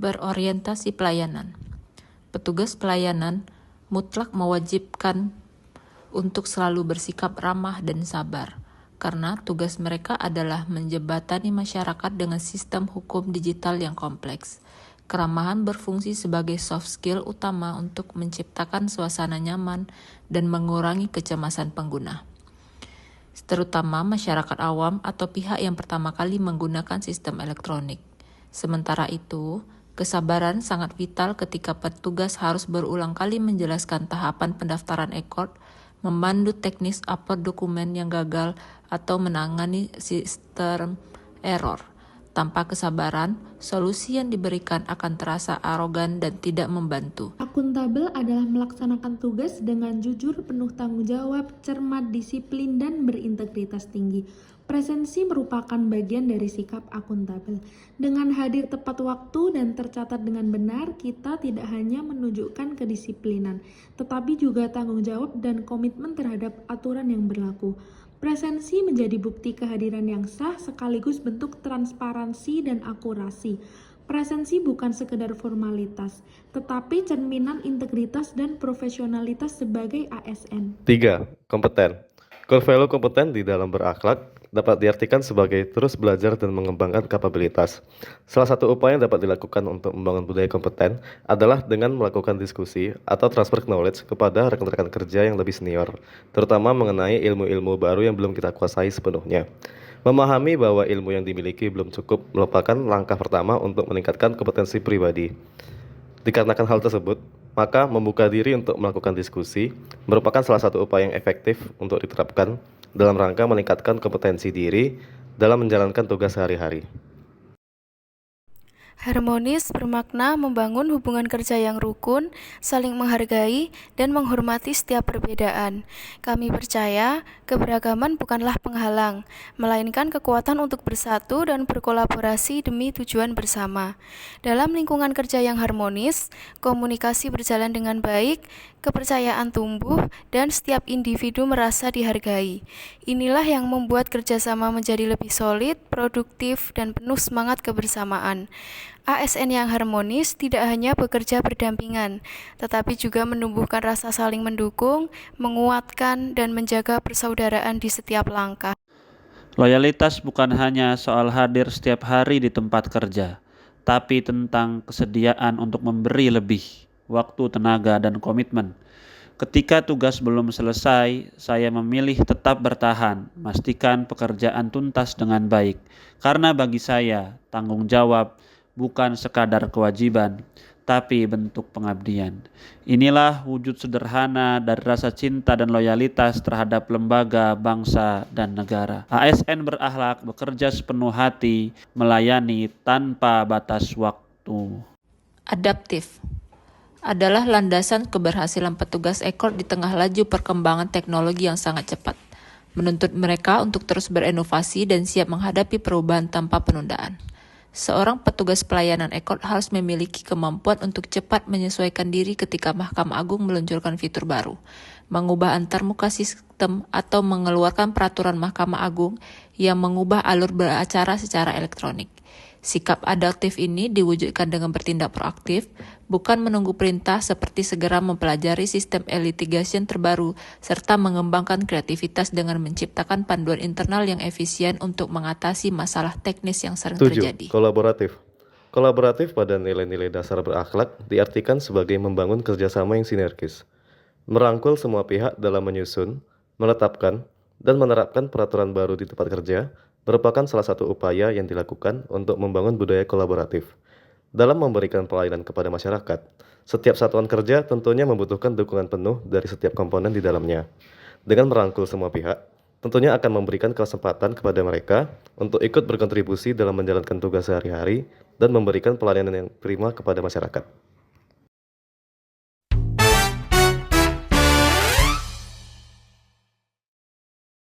Berorientasi pelayanan. Petugas pelayanan mutlak mewajibkan untuk selalu bersikap ramah dan sabar, karena tugas mereka adalah menjembatani masyarakat dengan sistem hukum digital yang kompleks. Keramahan berfungsi sebagai soft skill utama untuk menciptakan suasana nyaman dan mengurangi kecemasan pengguna, terutama masyarakat awam atau pihak yang pertama kali menggunakan sistem elektronik. Sementara itu, kesabaran sangat vital ketika petugas harus berulang kali menjelaskan tahapan pendaftaran e-court, memandu teknis upload dokumen yang gagal, atau menangani sistem error. Tanpa kesabaran, solusi yang diberikan akan terasa arogan dan tidak membantu. Akuntabel adalah melaksanakan tugas dengan jujur, penuh tanggung jawab, cermat, disiplin, dan berintegritas tinggi. Presensi merupakan bagian dari sikap akuntabel. Dengan hadir tepat waktu dan tercatat dengan benar, kita tidak hanya menunjukkan kedisiplinan, tetapi juga tanggung jawab dan komitmen terhadap aturan yang berlaku. Presensi menjadi bukti kehadiran yang sah sekaligus bentuk transparansi dan akurasi. Presensi bukan sekedar formalitas, tetapi cerminan integritas dan profesionalitas sebagai ASN. 3. Kompeten. Core value kompeten di dalam berakhlak dapat diartikan sebagai terus belajar dan mengembangkan kapabilitas. Salah satu upaya yang dapat dilakukan untuk membangun budaya kompeten adalah dengan melakukan diskusi atau transfer knowledge kepada rekan-rekan kerja yang lebih senior, terutama mengenai ilmu-ilmu baru yang belum kita kuasai sepenuhnya. Memahami bahwa ilmu yang dimiliki belum cukup merupakan langkah pertama untuk meningkatkan kompetensi pribadi. Dikarenakan hal tersebut, maka membuka diri untuk melakukan diskusi merupakan salah satu upaya yang efektif untuk diterapkan dalam rangka meningkatkan kompetensi diri dalam menjalankan tugas sehari-hari. Harmonis bermakna membangun hubungan kerja yang rukun, saling menghargai, dan menghormati setiap perbedaan. Kami percaya keberagaman bukanlah penghalang, melainkan kekuatan untuk bersatu dan berkolaborasi demi tujuan bersama. Dalam lingkungan kerja yang harmonis, komunikasi berjalan dengan baik, kepercayaan tumbuh, dan setiap individu merasa dihargai. Inilah yang membuat kerjasama menjadi lebih solid, produktif, dan penuh semangat kebersamaan. ASN yang harmonis tidak hanya bekerja berdampingan, tetapi juga menumbuhkan rasa saling mendukung, menguatkan, dan menjaga persaudaraan di setiap langkah. Loyalitas bukan hanya soal hadir setiap hari di tempat kerja, tapi tentang kesediaan untuk memberi lebih, waktu, tenaga, dan komitmen. Ketika tugas belum selesai, saya memilih tetap bertahan, memastikan pekerjaan tuntas dengan baik. Karena bagi saya, tanggung jawab bukan sekadar kewajiban, tapi bentuk pengabdian. Inilah wujud sederhana dari rasa cinta dan loyalitas terhadap lembaga, bangsa, dan negara. ASN berakhlak bekerja sepenuh hati, melayani tanpa batas waktu. Adaptif adalah landasan keberhasilan petugas e-court di tengah laju perkembangan teknologi yang sangat cepat, menuntut mereka untuk terus berinovasi dan siap menghadapi perubahan tanpa penundaan. Seorang petugas pelayanan e-court harus memiliki kemampuan untuk cepat menyesuaikan diri ketika Mahkamah Agung meluncurkan fitur baru, mengubah antarmuka sistem, atau mengeluarkan peraturan Mahkamah Agung yang mengubah alur beracara secara elektronik. Sikap adaptif ini diwujudkan dengan bertindak proaktif, bukan menunggu perintah, seperti segera mempelajari sistem e-litigation terbaru, serta mengembangkan kreativitas dengan menciptakan panduan internal yang efisien untuk mengatasi masalah teknis yang sering 7. terjadi. Kolaboratif. Kolaboratif pada nilai-nilai dasar berakhlak diartikan sebagai membangun kerjasama yang sinergis, merangkul semua pihak dalam menyusun, menetapkan, dan menerapkan peraturan baru di tempat kerja merupakan salah satu upaya yang dilakukan untuk membangun budaya kolaboratif. Dalam memberikan pelayanan kepada masyarakat, setiap satuan kerja tentunya membutuhkan dukungan penuh dari setiap komponen di dalamnya. Dengan merangkul semua pihak, tentunya akan memberikan kesempatan kepada mereka untuk ikut berkontribusi dalam menjalankan tugas sehari-hari dan memberikan pelayanan yang prima kepada masyarakat.